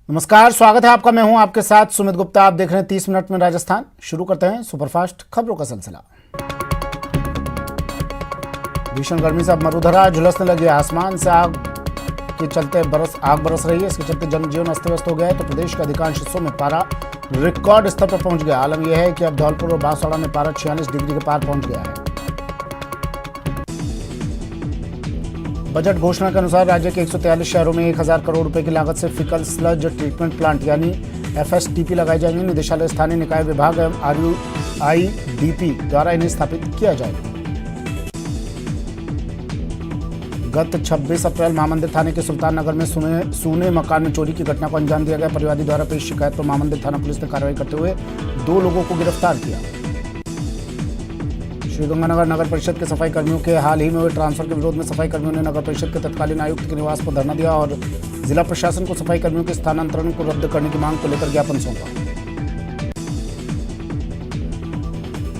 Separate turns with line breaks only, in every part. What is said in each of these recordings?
नमस्कार, स्वागत है आपका। मैं हूं आपके साथ सुमित गुप्ता। आप देख रहे हैं 30 मिनट में राजस्थान। शुरू करते हैं सुपरफास्ट खबरों का सिलसिला। भीषण गर्मी से अब मरुधरा झुलसने लगी है। आसमान से आग के चलते आग बरस रही है। इसके चलते जनजीवन अस्त व्यस्त हो गया है। तो प्रदेश के अधिकांश हिस्सों में पारा रिकॉर्ड स्तर पर पहुंच गया। आलम यह है कि अब धौलपुर और बांसवाड़ा में पारा 46 डिग्री के पार पहुंच गया है। बजट घोषणा के अनुसार राज्य के 143 शहरों में 1000 करोड़ रुपए की लागत से फिकल स्लज ट्रीटमेंट प्लांट यानी FSTP लगाए जाएंगे। निदेशालय, स्थानीय निकाय विभाग एवं RUIDP द्वारा इन्हें स्थापित किया जाएगा। गत 26 अप्रैल महामंदिर थाने के सुल्तान नगर में सूने मकान में चोरी की घटना को अंजाम दिया गया। परिवादी द्वारा पेश शिकायत पर महामंदिर थाना पुलिस ने कार्रवाई करते हुए 2 लोगों को गिरफ्तार किया। श्रीगंगानगर नगर परिषद के सफाई कर्मियों के हाल ही में हुए ट्रांसफर के विरोध में सफाई कर्मियों ने नगर परिषद के तत्कालीन आयुक्त के निवास पर धरना दिया और जिला प्रशासन को सफाई कर्मियों के स्थानांतरण को रद्द करने की मांग को लेकर ज्ञापन सौंपा।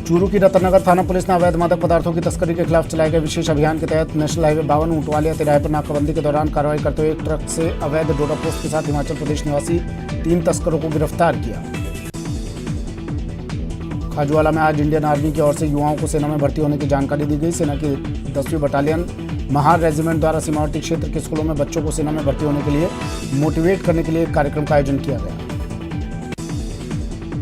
चूरू की रतनगर थाना पुलिस ने अवैध मादक पदार्थों की तस्करी के खिलाफ चलाए गए विशेष अभियान के तहत नेशनल हाईवे 52 ऊंटवालिया तिराहे पर नाकाबंदी के दौरान कार्रवाई करते हुए एक ट्रक से अवैध डोडा पोस्ट के साथ हिमाचल प्रदेश निवासी 3 तस्करों को गिरफ्तार किया। खाजूवाला में आज इंडियन आर्मी की ओर से युवाओं को सेना में भर्ती होने की जानकारी दी गई। सेना की 10वीं बटालियन महार रेजिमेंट द्वारा सीमावर्ती क्षेत्र के स्कूलों में बच्चों को सेना में भर्ती होने के लिए मोटिवेट करने के लिए एक कार्यक्रम का आयोजन किया गया।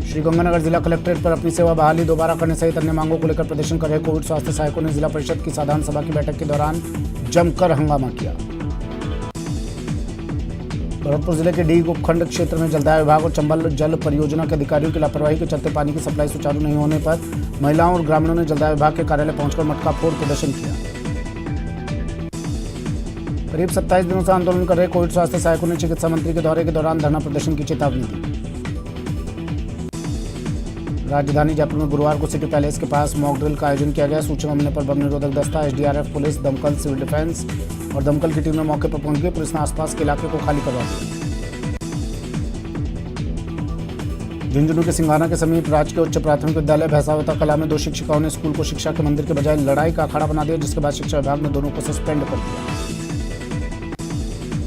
श्रीगंगानगर जिला कलेक्ट्रेट पर अपनी सेवा बहाली दोबारा करने सहित अन्य मांगों को लेकर प्रदर्शन कर रहे कोविड स्वास्थ्य सहायकों ने जिला परिषद की साधारण सभा की बैठक के दौरान जमकर हंगामा किया। भरतपुर जिले के डीग उपखंड क्षेत्र में जलदाय विभाग और चंबल जल परियोजना के अधिकारियों की लापरवाही के चलते पानी की सप्लाई सुचारू नहीं होने पर महिलाओं और ग्रामीणों ने जलदाय विभाग के कार्यालय पहुंचकर मटका फोड़ प्रदर्शन किया। करीब 27 दिनों से आंदोलन कर रहे कोविड स्वास्थ्य सहायकों ने चिकित्सा मंत्री के दौरे के दौरान धरना प्रदर्शन की चेतावनी दी। राजधानी जयपुर में गुरुवार को सिटी पैलेस के पास मॉक ड्रिल का आयोजन किया गया। सूचना मिलने पर बम निरोधक दस्ता, SDRF, पुलिस, दमकल, सिविल डिफेंस और दमकल की टीम ने मौके पर पहुंच गई। पुलिस ने आसपास के इलाके को खाली करवा दिया। झुंझुनू के सिंघाना के समीप राजकीय उच्च प्राथमिक विद्यालय भैंसावता कला में 2 शिक्षिकाओं ने स्कूल को शिक्षा के मंदिर के बजाय लड़ाई का अखाड़ा बना दिया, जिसके बाद शिक्षा विभाग ने दोनों को सस्पेंड कर दिया।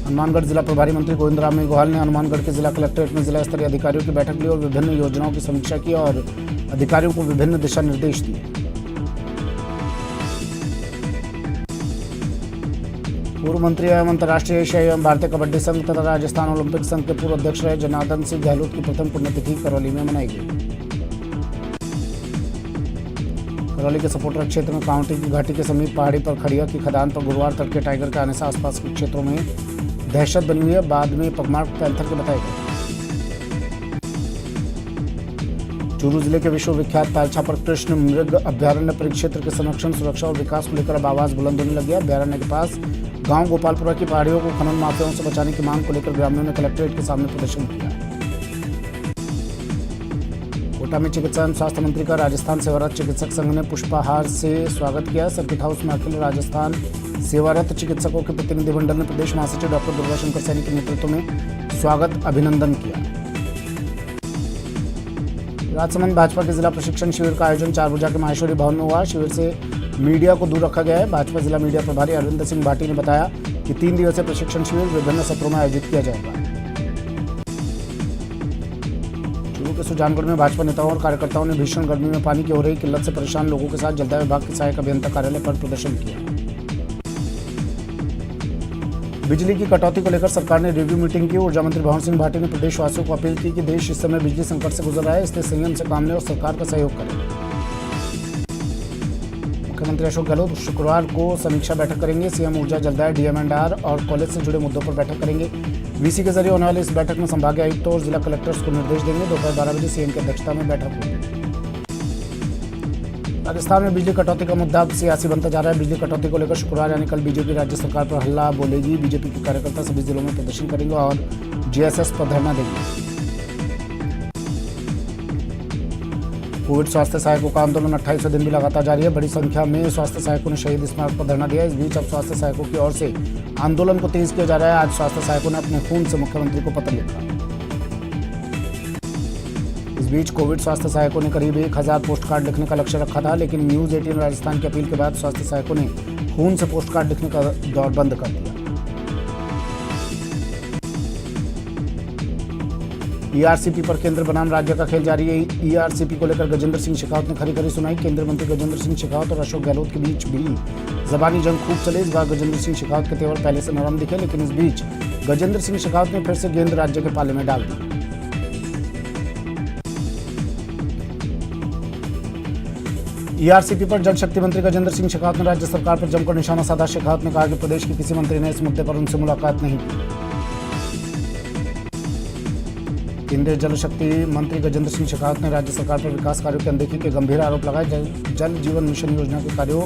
हनुमानगढ़ जिला प्रभारी मंत्री गोविंद राम मेघवाल ने हनुमानगढ़ के जिला कलेक्ट्रेट में जिला स्तरीय अधिकारियों की बैठक ली और विभिन्न योजनाओं की समीक्षा की और अधिकारियों को विभिन्न दिशा निर्देश दिए। पूर्व मंत्री एवं अंतर्राष्ट्रीय एशियाई एवं भारतीय कबड्डी संघ तथा राजस्थान ओलंपिक संघ के पूर्व अध्यक्ष रहे जनार्दन सिंह गहलोत की प्रथम पुण्यतिथि करौली में मनाई गई। करौली के सपोटर क्षेत्र में कांवटी की घाटी के समीप पहाड़ी पर खड़िया की खदान पर गुरुवार तड़के टाइगर के आने से आसपास के क्षेत्रों में दहशत बनी हुई है। बाद में पगमार्क पैंथर के बताए गए। चूरू जिले के विश्वविख्यात तालछा पर कृष्ण मृग अभ्यारण्य परिक्षेत्र के संरक्षण, सुरक्षा और विकास को लेकर अब आवाज बुलंद होने लगी है। अभ्यारण्य के पास गांव गोपालपुरा की पहाड़ियों को खनन माफियाओं से बचाने की मांग को लेकर ग्रामीणों ने कलेक्ट्रेट के सामने प्रदर्शन किया। कोटा में चिकित्सा एवं स्वास्थ्य मंत्री का राजस्थान सेवारत चिकित्सक संघ ने पुष्पाहार से स्वागत किया। सर्किट हाउस में अखिल राजस्थान सेवारत चिकित्सकों के प्रतिनिधिमंडल ने प्रदेश महासचिव डॉक्टर दुर्गाशंकर सैनी के नेतृत्व में स्वागत अभिनंदन किया। राजसमंद भाजपा के जिला प्रशिक्षण शिविर का आयोजन चारभुजा के माहेश्वरी भवन में हुआ। शिविर से मीडिया को दूर रखा गया है। भाजपा जिला मीडिया प्रभारी अरविंद सिंह भाटी ने बताया कि 3 दिवसीय प्रशिक्षण शिविर विभिन्न सत्रों में आयोजित किया जाएगा। चूरू के सुजानगढ़ में भाजपा नेताओं और कार्यकर्ताओं ने भीषण गर्मी में पानी की हो रही किल्लत से परेशान लोगों के साथ जलदाय विभाग के सहायक अभियंता कार्यालय पर प्रदर्शन किया। बिजली की कटौती को लेकर सरकार ने रिव्यू मीटिंग की। ऊर्जा मंत्री भवन सिंह भाटी ने प्रदेशवासियों को अपील की कि देश इस समय बिजली संकट से गुजर रहा है, इसलिए संयम से काम लें और सरकार का सहयोग करें। मुख्यमंत्री अशोक गहलोत शुक्रवार को समीक्षा बैठक करेंगे। सीएम ऊर्जा, जलदाय, DMR और कॉलेज से जुड़े मुद्दों पर बैठक करेंगे। VC के जरिए होने वाली इस बैठक में संभागीय आयुक्तों और जिला कलेक्टर्स को निर्देश देंगे। दोपहर 12 बजे सीएम की अध्यक्षता में बैठक होगी। राजस्थान में बिजली कटौती का मुद्दा अब सियासी बनता जा रहा है। बिजली कटौती को लेकर शुक्रवार यानी कल बीजेपी राज्य सरकार पर हल्ला बोलेगी। बीजेपी के कार्यकर्ता सभी जिलों में प्रदर्शन करेंगे और GSS पर धरना देंगे। कोविड स्वास्थ्य सहायकों का आंदोलन 28वें दिन भी लगातार जारी है। बड़ी संख्या में स्वास्थ्य सहायकों ने शहीद स्मारक पर धरना दिया। इस बीच अब स्वास्थ्य सहायकों की ओर से आंदोलन को तेज किया जा रहा है। आज स्वास्थ्य सहायकों ने अपने खून से मुख्यमंत्री को पत्र लिखा। इस बीच कोविड स्वास्थ्य सहायकों ने करीब 1000 पोस्ट कार्ड लिखने का लक्ष्य रखा था, लेकिन न्यूज 18 राजस्थान की अपील के बाद स्वास्थ्य सहायकों ने खून से पोस्ट कार्ड लिखने का दौर बंद कर दिया। ईआरसीपी पर केंद्र बनाम राज्य का खेल जारी है। ईआरसीपी को लेकर गजेंद्र सिंह शेखावत ने खरी खरी सुनाई। केंद्रीय मंत्री गजेंद्र सिंह शेखावत और अशोक गहलोत के बीच भी जबानी जंग खूब चले। इस बार गजेंद्र सिंह शेखावत के तेवर पहले से नरम दिखे, लेकिन इस बीच गजेंद्र सिंह शेखावत ने फिर से गेंद राज्य के पाले में डाल दी। ईआरसीपी पर जल शक्ति मंत्री गजेंद्र सिंह शेखावत ने राज्य सरकार पर जमकर निशाना साधा। शेखावत ने कहा कि प्रदेश के किसी मंत्री ने इस मुद्दे पर उनसे मुलाकात नहीं की। केंद्रीय जल शक्ति मंत्री गजेंद्र सिंह शेखावत ने राज्य सरकार पर विकास कार्यों की अनदेखी के गंभीर आरोप लगाए। जल जीवन मिशन योजना के कार्यों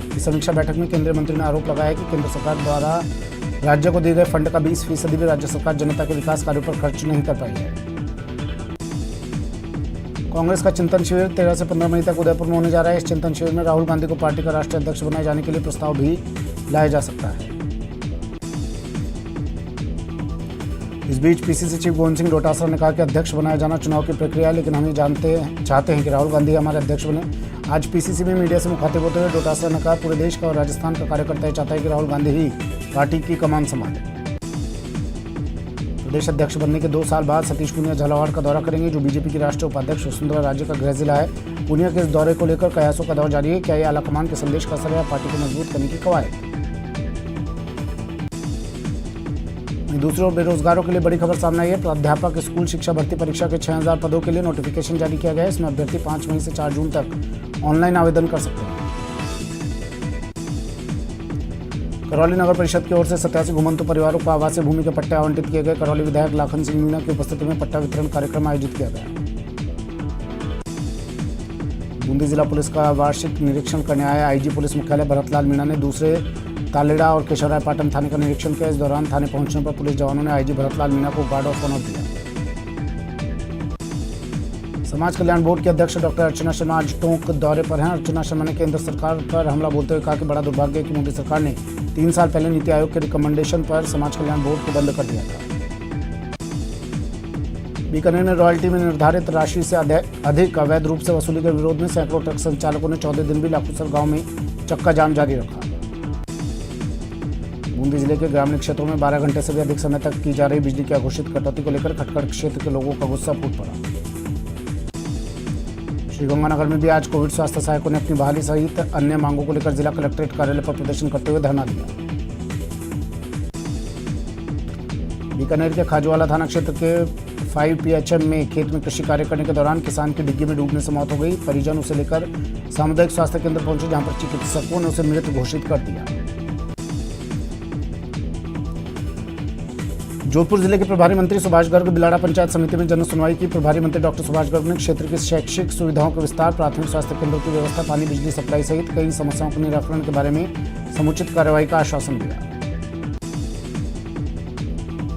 की समीक्षा बैठक में केंद्रीय मंत्री ने आरोप लगाया कि केंद्र सरकार द्वारा राज्य को दिए गए फंड का 20% भी राज्य सरकार जनता के विकास कार्यों पर खर्च नहीं कर पाई है। कांग्रेस का चिंतन शिविर 13 से 15 मई तक उदयपुर में होने जा रहा है। इस चिंतन शिविर में राहुल गांधी को पार्टी का राष्ट्रीय अध्यक्ष बनाए जाने के लिए प्रस्ताव भी लाया जा सकता है। इस बीच पीसीसी चीफ गोविंद सिंह डोटासरा ने कहा कि अध्यक्ष बनाया जाना चुनाव की प्रक्रिया है, लेकिन हम ये चाहते हैं कि राहुल गांधी हमारे अध्यक्ष बने। आज पीसीसी में मीडिया से मुखातिब होते हुए डोटासरा ने कहा पूरे देश का और राजस्थान का कार्यकर्ता चाहता है कि राहुल गांधी ही पार्टी की कमान संभाले। प्रदेश अध्यक्ष बनने के 2 साल बाद सतीश पूनिया झालावाड़ का दौरा करेंगे, जो बीजेपी की राष्ट्रीय उपाध्यक्ष वसुंधरा राजे का गृह जिला है। पूनिया के इस दौरे को लेकर कयासों का दौर जारी है। क्या ये आलाकमान के संदेश का असर है, पार्टी को मजबूत करने की कवायद। दूसरी ओर बेरोजगारों के लिए बड़ी खबर सामने आई है। प्राध्यापक स्कूल शिक्षा भर्ती परीक्षा के 6000 पदों के लिए नोटिफिकेशन जारी किया गया है। इसमें अभ्यर्थी 5 मई से 4 जून तक ऑनलाइन आवेदन कर सकते हैं। करौली नगर परिषद की ओर से 87 घुमंतु परिवारों को आवासीय भूमि के पट्टे आवंटित किए गए। करौली विधायक लाखन सिंह मीणा की उपस्थिति में पट्टा वितरण कार्यक्रम आयोजित किया गया। बूंदी जिला पुलिस का वार्षिक निरीक्षण करने आए आईजी पुलिस मुख्यालय भरतलाल मीणा ने दूसरे तालेड़ा और केशवरायपाटन थाने का निरीक्षण किया। इस दौरान थाने पहुंचने पर पुलिस जवानों ने आईजी भरतलाल मीणा को गार्ड ऑफ ऑनर दिया। समाज कल्याण बोर्ड के अध्यक्ष डॉक्टर अर्चना शर्मा आज टोंक दौरे पर हैं। अर्चना शर्मा ने केंद्र सरकार पर हमला बोलते हुए कहा कि बड़ा दुर्भाग्य है कि मोदी सरकार ने 3 साल पहले नीति आयोग के रिकमेंडेशन पर समाज कल्याण बोर्ड को बंद कर दिया था। बीकानेर में रॉयल्टी में निर्धारित राशि से अधिक अवैध रूप से वसूली के विरोध में सैकड़ों ट्रक संचालकों ने 14 दिन भी लाखूसर गांव में चक्का जाम जारी रखा। बूंदी जिले के ग्रामीण क्षेत्रों में 12 घंटे से भी अधिक समय तक की जा रही बिजली की अघोषित कटौती को लेकर खटखड़ क्षेत्र के लोगों का गुस्सा फूट पड़ा। श्रीगंगानगर में भी आज कोविड स्वास्थ्य सहायकों ने अपनी बहाली सहित अन्य मांगों को लेकर जिला कलेक्ट्रेट कार्यालय पर प्रदर्शन करते हुए धरना दिया। बीकानेर के खाजूवाला थाना क्षेत्र के 5 PHM में खेत में कृषि कार्य करने के दौरान किसान की डिग्गी में डूबने से मौत हो गई। परिजन उसे लेकर सामुदायिक स्वास्थ्य केंद्र पहुंचे, जहां पर चिकित्सकों ने उसे मृत घोषित कर दिया। जोधपुर जिले के प्रभारी मंत्री सुभाष गर्ग बिलाड़ा पंचायत समिति में जन सुनवाई की। प्रभारी मंत्री डॉक्टर सुभाष गर्ग ने क्षेत्र की शैक्षिक सुविधाओं के विस्तार, प्राथमिक स्वास्थ्य केंद्रों की व्यवस्था, पानी बिजली सप्लाई सहित कई समस्याओं के निराकरण के बारे में समुचित कार्रवाई का आश्वासन दिया।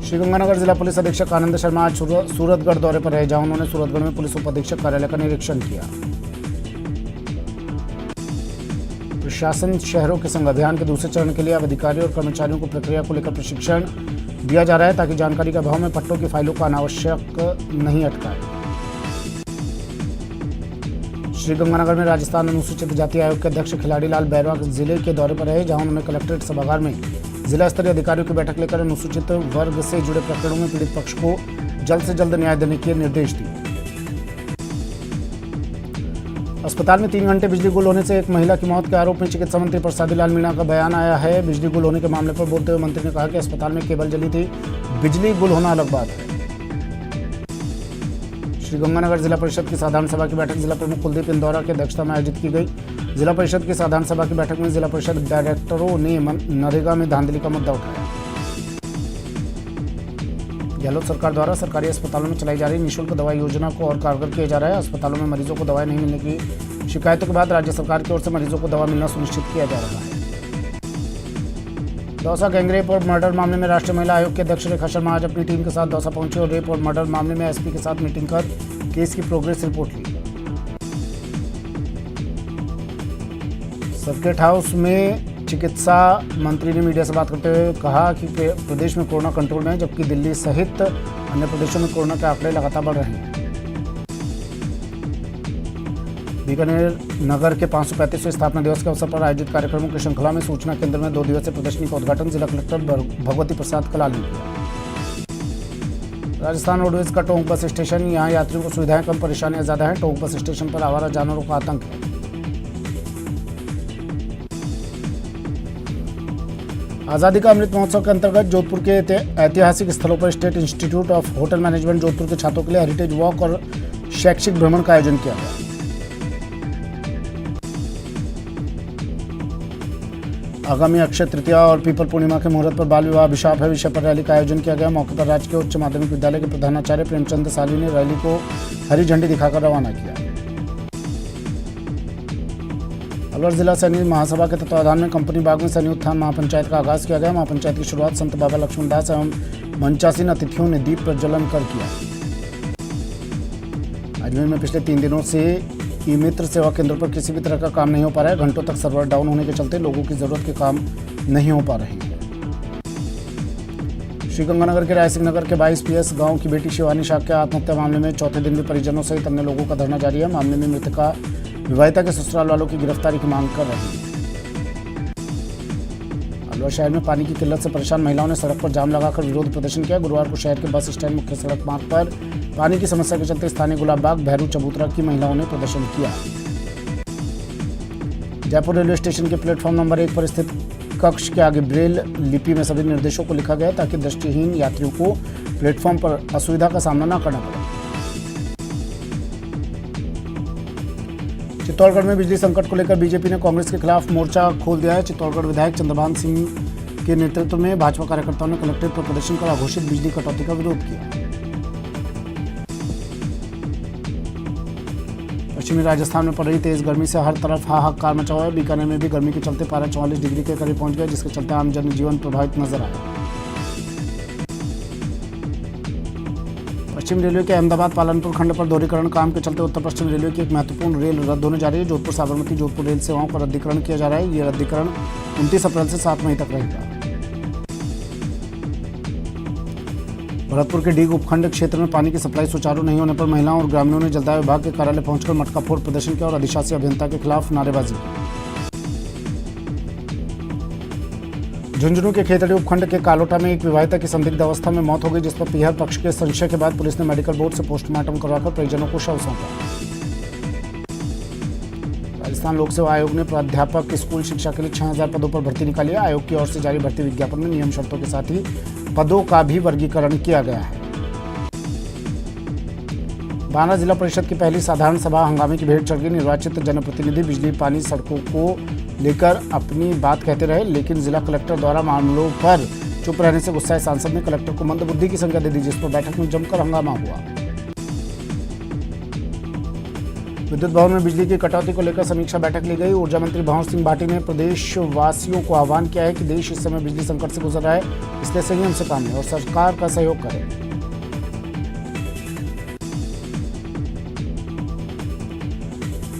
श्रीगंगानगर जिला पुलिस अधीक्षक आनंद शर्मा आज सूरतगढ़ दौरे पर रहे, जहां उन्होंने सूरतगढ़ में पुलिस उप अधीक्षक कार्यालय का निरीक्षण किया। प्रशासन शहरों के संग अभियान के दूसरे चरण के लिए अब अधिकारियों और कर्मचारियों को प्रक्रिया को लेकर प्रशिक्षण दिया जा रहा है, ताकि जानकारी के अभाव में पट्टों की फाइलों का अनावश्यक नहीं अटकाए। श्रीगंगानगर में राजस्थान अनुसूचित जाति आयोग के अध्यक्ष खिलाड़ी लाल बैरवा जिले के दौरे पर रहे, जहां उन्होंने कलेक्ट्रेट सभागार में जिला स्तरीय अधिकारियों की बैठक लेकर अनुसूचित वर्ग से जुड़े प्रकरणों में पीड़ित पक्ष को जल्द से जल्द न्याय देने के निर्देश दिए। अस्पताल में 3 घंटे बिजली गुल होने से एक महिला की मौत के आरोप में चिकित्सा मंत्री प्रसादी लाल मीणा का बयान आया है। बिजली गुल होने के मामले पर बोलते हुए मंत्री ने कहा कि अस्पताल में केबल जली थी, बिजली गुल होना अलग बात है। श्रीगंगानगर जिला परिषद की साधारण सभा की बैठक जिला प्रमुख कुलदीप इंदौरा की अध्यक्षता में आयोजित की गई। जिला परिषद की साधारण सभा की बैठक में जिला परिषद डायरेक्टरों ने नरेगा में धांधली का मुद्दा उठाया। गहलोत सरकार द्वारा सरकारी अस्पतालों में चलाई जा रही निःशुल्क दवाई योजना को और कारगर किया जा रहा है। अस्पतालों में मरीजों को दवाई नहीं मिलने की शिकायतों के बाद राज्य सरकार की ओर से मरीजों को दवा मिलना सुनिश्चित किया जा रहा है। दौसा गैंगरेप और मर्डर मामले में राष्ट्रीय महिला आयोग के अध्यक्ष रेखा शर्मा आज अपनी टीम के साथ दौसा पहुंचे और रेप और मर्डर मामले में एसपी के साथ मीटिंग कर केस की प्रोग्रेस रिपोर्ट ली। सर्किट हाउस में चिकित्सा मंत्री ने मीडिया से बात करते हुए कहा कि प्रदेश में कोरोना कंट्रोल में है, जबकि दिल्ली सहित अन्य प्रदेशों में कोरोना के आंकड़े लगातार बढ़ रहे हैं। बीकानेर नगर के 535वें स्थापना दिवस के अवसर पर आयोजित कार्यक्रमों की श्रृंखला में सूचना केंद्र में 2 दिवसीय प्रदर्शनी का उद्घाटन जिला कलेक्टर भगवती प्रसाद कलाल ने किया। राजस्थान रोडवेज का टोंक बस स्टेशन, यहाँ यात्रियों को सुविधाएं कम, परेशानियां ज्यादा हैं। टोंक बस स्टेशन पर आवारा जानवरों का आतंक है। आजादी का अमृत महोत्सव के अंतर्गत जोधपुर के ऐतिहासिक स्थलों पर state institute of hotel management Jodhpur के छात्रों के लिए हेरिटेज वॉक और शैक्षिक भ्रमण का आयोजन किया गया। आगामी अक्षय तृतीया और पीपल पूर्णिमा के मुहूर्त पर बाल विवाह अभिशाप है विषय पर रैली का आयोजन किया गया। मौके पर राजकीय उच्च माध्यमिक विद्यालय के प्रधानाचार्य प्रेमचंद साली ने रैली को हरी झंडी दिखाकर रवाना किया। अलवर जिला सैनिक महासभा के तत्वाधान में कंपनी बाग में सैनिक उत्थान महापंचायत का आगाज किया गया। महापंचायत की शुरुआत संत बाबा लक्ष्मणदास एवं मंचासीन अतिथियों ने दीप प्रज्वलन कर किया। अजमेर में पिछले 3 दिनों से ई मित्र सेवा केंद्रों पर किसी भी तरह का काम नहीं हो पा रहा है। घंटों तक सर्वर डाउन होने के चलते लोगों की जरूरत के काम नहीं हो पा रहे हैं। श्रीगंगानगर के रायसिंह नगर के 22 PS गांव की बेटी शिवानी शाह के आत्महत्या मामले में चौथे दिन भी परिजनों सहित अन्य लोगों का धरना जारी है। मामले में मृतका विवाहिता के ससुराल वालों की गिरफ्तारी की मांग कर रहे हैं। अलवर शहर में पानी की किल्लत से परेशान महिलाओं ने सड़क पर जाम लगाकर विरोध प्रदर्शन किया। गुरुवार को शहर के बस स्टैंड मुख्य सड़क मार्ग पर पानी की समस्या के चलते स्थानीय गुलाब बाग, भैरू चबूतरा की महिलाओं ने प्रदर्शन किया। जयपुर रेलवे स्टेशन के प्लेटफॉर्म नंबर 1 पर स्थित कक्ष के आगे ब्रेल लिपि में सभी निर्देशों को लिखा गया ताकि दृष्टिहीन यात्रियों को प्लेटफॉर्म पर असुविधा का सामना न करना पड़े। चित्तौड़गढ़ में बिजली संकट को लेकर बीजेपी ने कांग्रेस के खिलाफ मोर्चा खोल दिया है। चित्तौड़गढ़ विधायक चंद्रभान सिंह के नेतृत्व में भाजपा कार्यकर्ताओं ने कलेक्ट्रेट पर प्रदर्शन कर अघोषित बिजली कटौती का विरोध किया। पश्चिमी राजस्थान में पड़ रही तेज गर्मी से हर तरफ हाहाकार मचा हुआ है। बीकानेर में भी गर्मी के चलते पारा 44 डिग्री के करीब पहुंच गया, जिसके चलते आम जनजीवन प्रभावित नजर आया। पश्चिम रेलवे के अहमदाबाद पालनपुर खंड पर दोहरीकरण काम के चलते उत्तर पश्चिम रेलवे की एक महत्वपूर्ण रेल रद्द होने जा रही है। जोधपुर साबरमती जोधपुर रेल सेवाओं का रद्दीकरण किया जा रहा है। यह रद्दीकरण 29 अप्रैल से 7 मई तक रहेगा। भरतपुर के डीग उपखंड क्षेत्र में पानी की सप्लाई सुचारू नहीं होने पर महिलाओं और ग्रामीणों ने जलदाय विभाग के कार्यालय पहुंचकर मटका फोड़ प्रदर्शन किया और अधिशासी अभियंता के खिलाफ नारेबाजी की। झुंझुनू के खेतड़ी उपखंड के कालोटा में एक विवाहिता की संदिग्ध अवस्था में मौत हो गई, जिस पर पीहर पक्ष के संशय के बाद पुलिस ने मेडिकल बोर्ड से पोस्टमार्टम करवाकर परिजनों को शव सौंपा। राजस्थान लोक सेवा आयोग ने प्राध्यापक स्कूल शिक्षा के लिए 6000 पदों पर भर्ती निकाली है। आयोग की ओर से जारी भर्ती विज्ञापन में नियम शर्तों के साथ ही पदों का भी वर्गीकरण किया गया है। बांदा जिला परिषद की पहली साधारण सभा हंगामे की भेंट चढ़ गई। निर्वाचित जनप्रतिनिधि बिजली, पानी, सड़कों को लेकर अपनी बात कहते रहे, लेकिन जिला कलेक्टर द्वारा मामलों पर चुप रहने से गुस्साए सांसद ने कलेक्टर को मंदबुद्धि की संज्ञा दे दी, जिस पर बैठक में जमकर हंगामा हुआ। विद्युत भवन में बिजली की कटौती को लेकर समीक्षा बैठक ली गई। ऊर्जा मंत्री भंवर सिंह भाटी ने प्रदेशवासियों को आह्वान किया है कि देश इस समय बिजली संकट से गुजर रहा है, इसलिए संयम से काम लें और सरकार का सहयोग करें।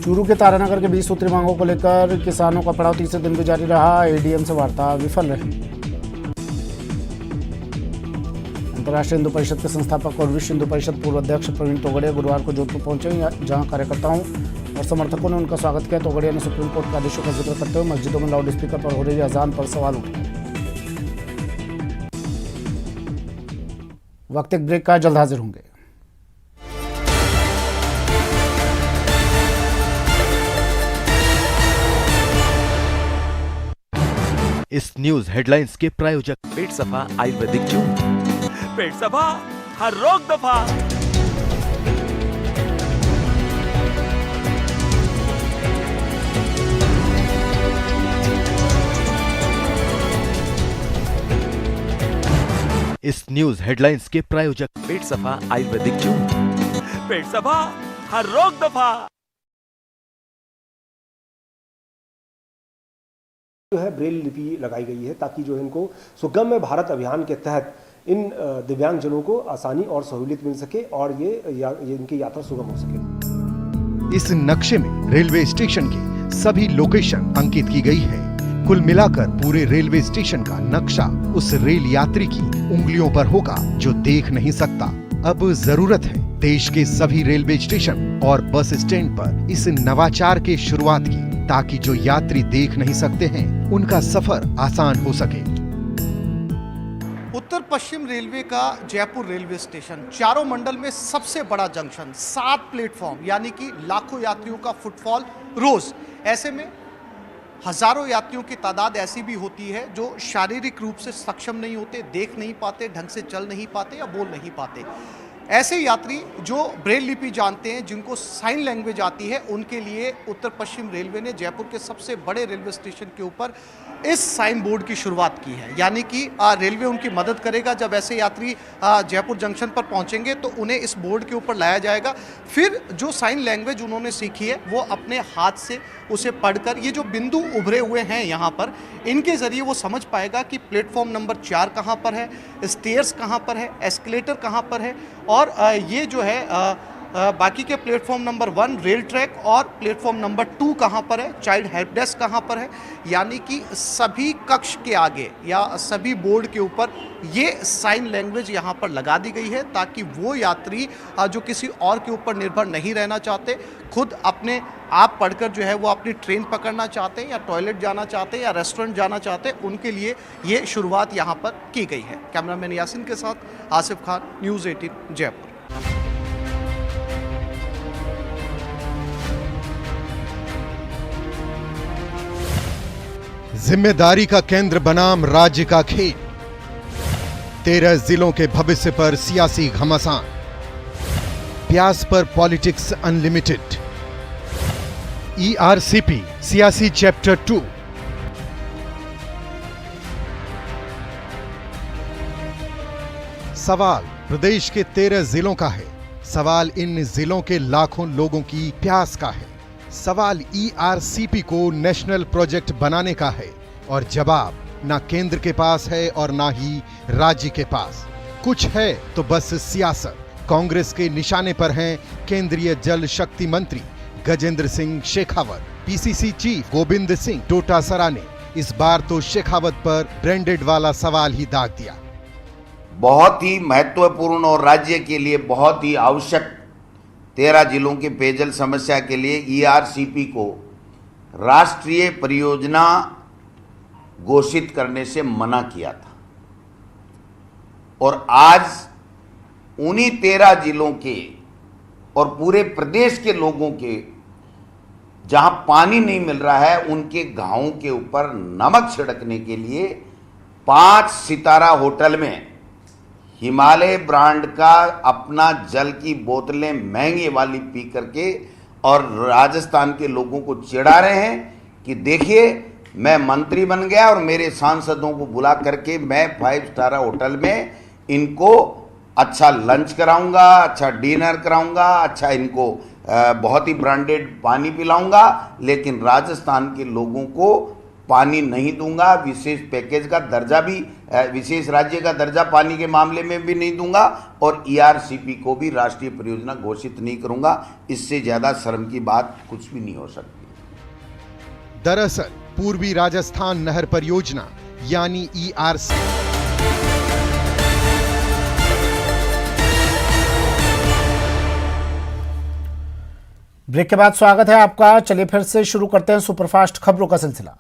चूरू के तारानगर के 20 सूत्री मांगों को लेकर किसानों का पड़ाव तीसरे दिन भी जारी रहा। एडीएम से वार्ता विफल रही। अंतर्राष्ट्रीय हिंदू परिषद के संस्थापक और विश्व हिंदू परिषद पूर्व अध्यक्ष प्रवीण तोगड़िया गुरुवार को जोधपुर पहुंचे, जहां कार्यकर्ताओं और समर्थकों ने उनका स्वागत किया। तोगड़िया ने सुप्रीम कोर्ट के आदेशों का जिक्र करते हुए मस्जिदों में लाउड स्पीकर पर हो रही अजान पर सवाल उठाए। वक्त एक ब्रेक का, जल्द हाजिर होंगे।
इस न्यूज हेडलाइंस के प्रायोजक
पेट सफा आयुर्वेदिक जूस, पेट सफा हर रोग दफा।
इस न्यूज हेडलाइंस के प्रायोजक
पेट सफा आयुर्वेदिक जूस, पेट सफा हर रोग दफा।
जो है ब्रेल लिपि लगाई गई है ताकि जो है इनको सुगम्य भारत अभियान के तहत इन दिव्यांगजनों को आसानी और सहूलियत मिल सके और ये इनकी यात्रा सुगम हो सके।
इस नक्शे में रेलवे स्टेशन की सभी लोकेशन अंकित की गई है। कुल मिलाकर पूरे रेलवे स्टेशन का नक्शा उस रेल यात्री की उंगलियों पर होगा जो देख नहीं सकता। अब जरूरत है देश के सभी रेलवे स्टेशन और बस स्टैंड पर इस नवाचार के शुरुआत की, ताकि जो यात्री देख नहीं सकते हैं उनका सफर आसान हो सके।
उत्तर पश्चिम रेलवे का जयपुर रेलवे स्टेशन चारों मंडल में सबसे बड़ा जंक्शन, 7 प्लेटफॉर्म, यानी कि लाखों यात्रियों का फुटफॉल रोज। ऐसे में हजारों यात्रियों की तादाद ऐसी भी होती है जो शारीरिक रूप से सक्षम नहीं होते, देख नहीं पाते, ढंग से चल नहीं पाते या बोल नहीं पाते। ऐसे यात्री जो ब्रेल लिपि जानते हैं, जिनको साइन लैंग्वेज आती है, उनके लिए उत्तर पश्चिम रेलवे ने जयपुर के सबसे बड़े रेलवे स्टेशन के ऊपर इस साइन बोर्ड की शुरुआत की है। यानी कि रेलवे उनकी मदद करेगा। जब ऐसे यात्री जयपुर जंक्शन पर पहुंचेंगे तो उन्हें इस बोर्ड के ऊपर लाया जाएगा। फिर जो साइन लैंग्वेज उन्होंने सीखी है वो अपने हाथ से उसे पढ़कर, ये जो बिंदु उभरे हुए हैं यहाँ पर, इनके ज़रिए वो समझ पाएगा कि प्लेटफॉर्म नंबर 4 कहाँ पर है, स्टेयर्स कहाँ पर है, एस्केलेटर कहाँ पर है, और ये जो है बाकी के प्लेटफॉर्म नंबर 1 रेल ट्रैक और प्लेटफॉर्म नंबर 2 कहाँ पर है, चाइल्ड हेल्प डेस्क कहाँ पर है। यानी कि सभी कक्ष के आगे या सभी बोर्ड के ऊपर ये साइन लैंग्वेज यहाँ पर लगा दी गई है, ताकि वो यात्री जो किसी और के ऊपर निर्भर नहीं रहना चाहते, खुद अपने आप पढ़कर जो है वो अपनी ट्रेन पकड़ना चाहते हैं या टॉयलेट जाना चाहते हैं या रेस्टोरेंट जाना चाहते हैं, उनके लिए ये शुरुआत यहाँ पर की गई है। कैमरामैन यासिन के साथ आसिफ खान, न्यूज़ 18 जयपुर।
जिम्मेदारी का केंद्र बनाम राज्य का खेल। 13 जिलों के भविष्य पर सियासी घमासान, प्यास पर पॉलिटिक्स अनलिमिटेड। ERCP सियासी चैप्टर 2। सवाल प्रदेश के 13 जिलों का है। सवाल इन जिलों के लाखों लोगों की प्यास का है। सवाल ERCP को नेशनल प्रोजेक्ट बनाने का है, और जवाब ना केंद्र के पास है और ना ही राज्य के पास। कुछ है तो बस सियासत। कांग्रेस के निशाने पर हैं केंद्रीय जल शक्ति मंत्री गजेंद्र सिंह शेखावत। PCC चीफ गोविंद सिंह डोटासरा ने इस बार तो शेखावत पर ब्रांडेड वाला सवाल ही दाग दिया।
बहुत ही महत्वपूर्ण और राज्य के लिए बहुत ही आवश्यक 13 जिलों की पेयजल समस्या के लिए ERCP को राष्ट्रीय परियोजना घोषित करने से मना किया था, और आज उन्हीं 13 जिलों के और पूरे प्रदेश के लोगों के जहां पानी नहीं मिल रहा है, उनके गांवों के ऊपर नमक छिड़कने के लिए 5 सितारा होटल में हिमालय ब्रांड का अपना जल की बोतलें महंगी वाली पी करके और राजस्थान के लोगों को चिढ़ा रहे हैं कि देखिए मैं मंत्री बन गया और मेरे सांसदों को बुला करके मैं 5 स्टार होटल में इनको अच्छा लंच कराऊंगा, अच्छा डिनर कराऊंगा, अच्छा इनको बहुत ही ब्रांडेड पानी पिलाऊंगा, लेकिन राजस्थान के लोगों को पानी नहीं दूंगा, विशेष पैकेज का दर्जा भी, विशेष राज्य का दर्जा पानी के मामले में भी नहीं दूंगा, और ERCP को भी राष्ट्रीय परियोजना घोषित नहीं करूंगा। इससे ज्यादा शर्म की बात कुछ भी नहीं हो सकती।
दरअसल पूर्वी राजस्थान नहर परियोजना यानी ERCP
ब्रेक के बाद स्वागत है आपका। चलिए फिर से शुरू करते हैं सुपरफास्ट खबरों का सिलसिला।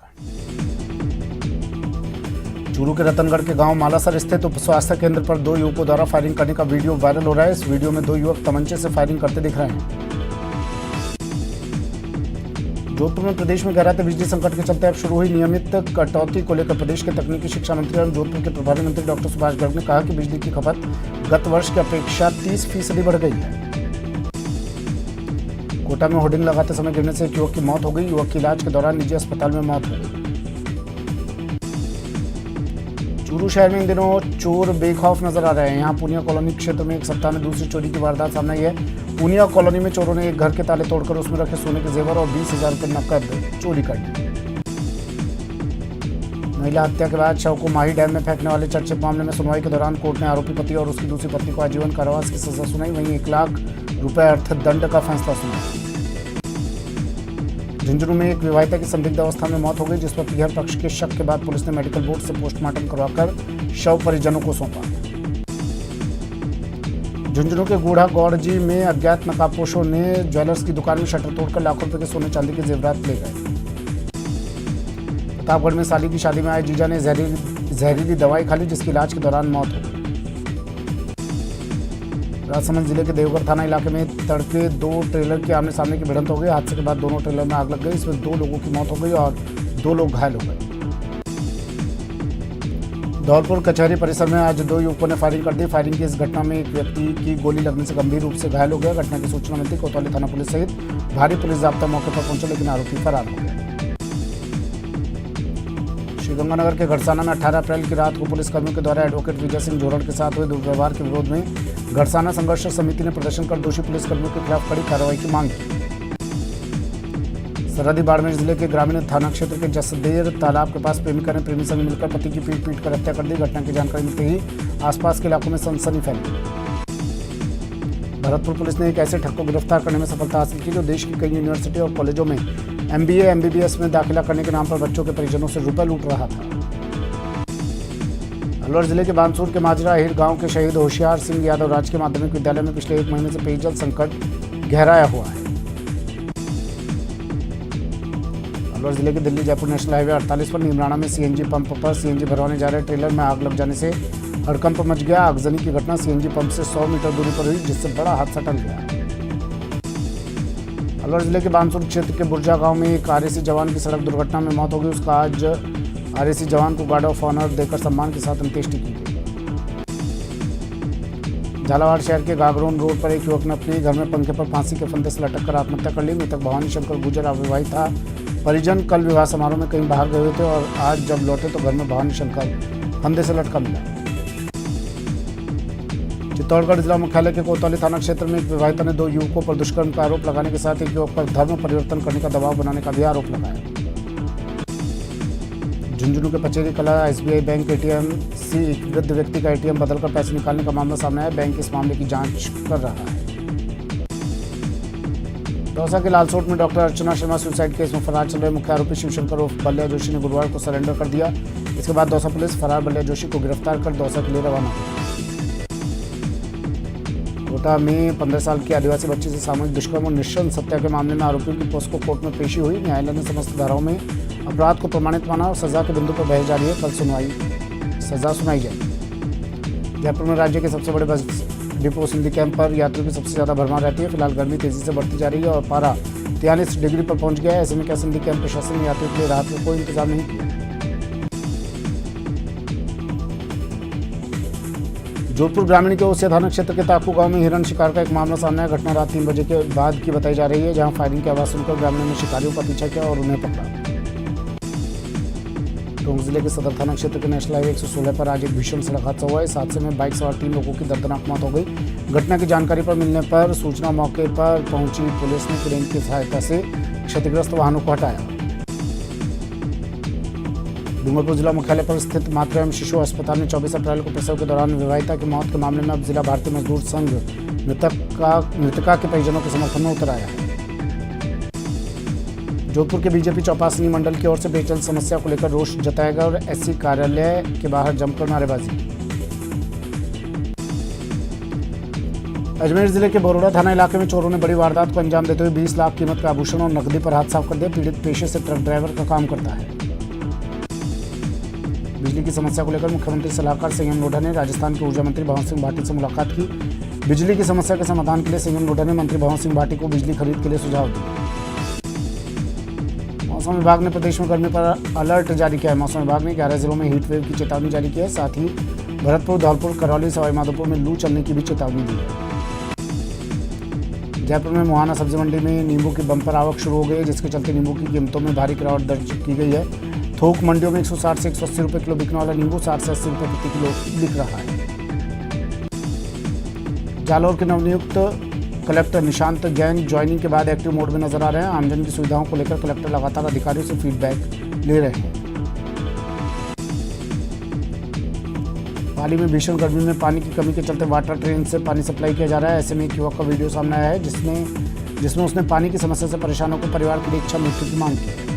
चूरू के रतनगढ़ के गांव मालासर स्थित उप स्वास्थ्य केंद्र पर 2 युवकों द्वारा फायरिंग करने का वीडियो वायरल हो रहा है। इस वीडियो में 2 युवक तमंचे से फायरिंग करते दिख रहे हैं। जोधपुर में प्रदेश में गहराते बिजली संकट के चलते अब शुरू हुई नियमित कटौती को लेकर प्रदेश के तकनीकी शिक्षा मंत्री और जोधपुर के प्रभारी मंत्री डॉक्टर सुभाष गर्ग ने कहा कि बिजली की खपत गत वर्ष की अपेक्षा 30% बढ़ गई है। कोटा में होर्डिंग लगाते समय गिरने से एक युवक की मौत हो गई। युवक की इलाज के दौरान निजी अस्पताल में मौत हो गई। चूरू शहर में इन दिनों चोर बेखौफ नजर आ रहे हैं। यहाँ पूनिया कॉलोनी क्षेत्र में एक सप्ताह में दूसरी चोरी की वारदात सामने आई है। पूनिया कॉलोनी में चोरों ने एक घर के ताले तोड़कर उसमें रखे सोने के जेवर और 20,000 रुपये नकद चोरी कर ली। महिला हत्या के बाद शव को माही डैम में फेंकने वाले चर्चित मामले में सुनवाई के दौरान कोर्ट ने आरोपी पति और उसकी दूसरी पत्नी को आजीवन कारावास की सजा सुनाई। वहीं 1 लाख रुपए अर्थदंड का फैसला सुनाया। झुंझुनू में एक विवाहिता की संदिग्ध अवस्था में मौत हो गई, जिस पर पीहर पक्ष के शक के बाद पुलिस ने मेडिकल बोर्ड से पोस्टमार्टम करवाकर शव परिजनों को सौंपा। झुंझुनू के गूढ़ा गौड़जी में अज्ञात नकाबपोशों ने ज्वेलर्स की दुकान में शटर तोड़कर लाखों रुपए के सोने चांदी के जेवरात ले गए। प्रतापगढ़ में साली की शादी में आए जीजा ने जहरीली दवाई खा ली, जिसकी इलाज के दौरान मौत हो गई। राजसमंद जिले के देवघर थाना इलाके में तड़के 2 ट्रेलर की आमने सामने की भिड़ंत हो गई। हादसे के बाद दोनों ट्रेलर में आग लग गई। इसमें 2 लोगों की मौत हो गई और 2 लोग घायल हो गए। धौलपुर कचहरी परिसर में आज 2 युवकों ने फायरिंग कर दी। फायरिंग की इस घटना में एक व्यक्ति की गोली लगने से गंभीर रूप से घायल हो गया। घटना की सूचना मिलती कोतवाली थाना पुलिस सहित भारी पुलिस जाब्ता मौके पर पहुंचे, लेकिन आरोपी फरार हो गया। श्रीगंगानगर के घड़साना में 18 अप्रैल की रात को पुलिसकर्मियों के द्वारा एडवोकेट विजय सिंह जोरड़ के साथ हुए दुर्व्यवहार के विरोध में घड़साना संघर्ष समिति ने प्रदर्शन कर दोषी पुलिसकर्मियों के खिलाफ कड़ी कार्रवाई की मांग की। सरहदी बाड़मेर जिले के ग्रामीण थाना क्षेत्र के जसदेर तालाब के पास प्रेमिका ने प्रेमी संग मिलकर पति की पीट कर हत्या कर दी। घटना की जानकारी मिलते ही आसपास के इलाकों में सनसनी फैली। भरतपुर पुलिस ने एक ऐसे ठग को गिरफ्तार करने में सफलता हासिल की जो देश की कई यूनिवर्सिटी और कॉलेजों में MBA MBBS में दाखिला करने के नाम पर बच्चों के परिजनों से रुपए लूट रहा था। अलवर जिले के बानसूर के माजरा हिर गांव के शहीद होशियार सिंह यादव राजकीय माध्यमिक विद्यालय में पिछले 1 महीने से पेयजल संकट गहराया हुआ है। अलवर जिले के दिल्ली जयपुर नेशनल हाईवे 48 पर नीमराणा में CNG पंप पर CNG भरवाने जा रहे ट्रेलर में आग लग जाने से हड़कंप मच गया। आगजनी की घटना CNG पंप से 100 मीटर दूरी पर हुई, जिससे बड़ा हादसा टल गया। अलवर जिले के बानसूर क्षेत्र के बुर्जा गांव में एक RAC जवान की सड़क दुर्घटना में मौत हो गई। उसका आज RAC जवान को गार्ड ऑफ ऑनर देकर सम्मान के साथ अंत्येष्टि की गई। झालावाड़ शहर के गागरोन रोड पर एक युवक ने अपने घर में पंखे पर फांसी के फंदे से लटक कर आत्महत्या कर ली। मृतक भवानी शंकर गुर्जर अविवाहित था। परिजन कल विवाह समारोह में कहीं बाहर गए हुए थे और आज जब लौटे तो घर में भवानी शंकर फंदे से लटका मिला। चित्तौड़गढ़ जिला मुख्यालय के कोतवाली थाना क्षेत्र में एक विवाहिता ने 2 युवकों पर दुष्कर्म का आरोप लगाने के साथ एक युवक पर धर्म परिवर्तन करने का दबाव बनाने का भी आरोप लगाया। झुंझुनू के पचेरी कला SBI बैंक ATM से एक वृद्ध व्यक्ति का ATM बदलकर पैसे निकालने का मामला सामने आया। बैंक इस मामले की जांच कर रहा है। दौसा के लालसोट में doctor Archana Sharma suicide case में फरार चल रहे मुख्य आरोपी शिवशंकर उर्फ बल्लिया जोशी ने गुरुवार को सरेंडर कर दिया। इसके बाद दौसा पुलिस फरार बल्लिया जोशी को गिरफ्तार कर दौसा के लिए रवाना हुई। कोटा में 15 साल की आदिवासी बच्ची से सामूहिक दुष्कर्म और नृशंस हत्या के मामले में आरोपियों की पोस्को कोर्ट में पेशी हुई। न्यायालय ने समस्त धाराओं में अपराध को प्रमाणित माना और सजा के बिंदु पर बहस जारी है। कल सजा सुनाई जाएगी। जयपुर में राज्य के सबसे बड़े बस डिपो सिंधी कैंप पर यात्रियों की सबसे ज्यादा भरमार रहती है। फिलहाल गर्मी तेजी से बढ़ती जा रही है और पारा 43 डिग्री पर पहुंच गया है। ऐसे में क्या सिंधी कैंप प्रशासन ने यात्रियों के लिए राहत का कोई इंतजाम नहीं किया। जोधपुर ग्रामीण के ओसिया थाना क्षेत्र के ताकू गांव में हिरण शिकार का एक मामला सामने आया। घटना रात 3 बजे के बाद की बताई जा रही है, जहां फायरिंग की आवाज सुनकर ग्रामीणों ने शिकारियों का पीछा किया और उन्हें पकड़ा। टोंक जिले के सदर थाना क्षेत्र के नेशनल हाईवे 116 पर आज एक भीषण सड़क हादसा हुआ। इस हादसे में बाइक सवार 3 लोगों की दर्दनाक मौत हो गई। घटना की जानकारी पर मिलने पर सूचना मौके पर पहुंची पुलिस ने क्रेन की सहायता से क्षतिग्रस्त वाहनों को हटाया। डूंगरपुर जिला मुख्यालय पर स्थित मातृ एवं शिशु अस्पताल में 24 अप्रैल को प्रसव के दौरान विवाहिता की मौत के मामले में अब जिला भारतीय मजदूर संघ मृतका के परिजनों के समर्थन में उतर आया है। जोधपुर के बीजेपी चौपासनी मंडल की ओर से पेयजल समस्या को लेकर रोष जताया गया और SC कार्यालय के बाहर जमकर नारेबाजी की। अजमेर जिले के बरोड़ा थाना इलाके में चोरों ने बड़ी वारदात को अंजाम देते हुए 20 लाख कीमत का आभूषण और नकदी पर हाथ साफ कर दिया। पीड़ित पेशे से ट्रक ड्राइवर का काम करता है। बिजली की समस्या को लेकर मुख्यमंत्री सलाहकार संयम लोढ़ा ने राजस्थान के ऊर्जा मंत्री भवन सिंह भाटी से मुलाकात की। बिजली की समस्या के समाधान के लिए संयम लोढ़ा ने मंत्री भवन सिंह भाटी को बिजली खरीद के लिए सुझाव दिए। मौसम विभाग ने प्रदेश में गर्मी पर अलर्ट जारी किया है। मौसम विभाग ने 11 जिलों में हीट वेव की चेतावनी जारी की है। साथ ही भरतपुर, धौलपुर, करौली, सवाईमाधोपुर में लू चलने की भी चेतावनी दी है। जयपुर में मुहाना सब्जी मंडी में नींबू की बम्पर आवक शुरू हो गई है, जिसके चलते नींबू की कीमतों में भारी गिरावट दर्ज की गई है। थोक मंडियों में 160 से 180 रुपये किलो बिकने वाला नींबू 60 से 80 रुपये प्रति किलो बिक रहा है। जालौर के नवनियुक्त कलेक्टर निशांत जैन ज्वाइनिंग के बाद एक्टिव मोड में नजर आ रहे हैं। आमजन की सुविधाओं को लेकर कलेक्टर लगातार अधिकारियों से फीडबैक ले रहे हैं। पाली में भीषण गर्मी में पानी की कमी के चलते वाटर ट्रेन से पानी सप्लाई किया जा रहा है। ऐसे में एक युवक का वीडियो सामने आया है जिसमें उसने पानी की समस्या से परेशान होकर परिवार के लिए इच्छा मृत्यु की मांग की है।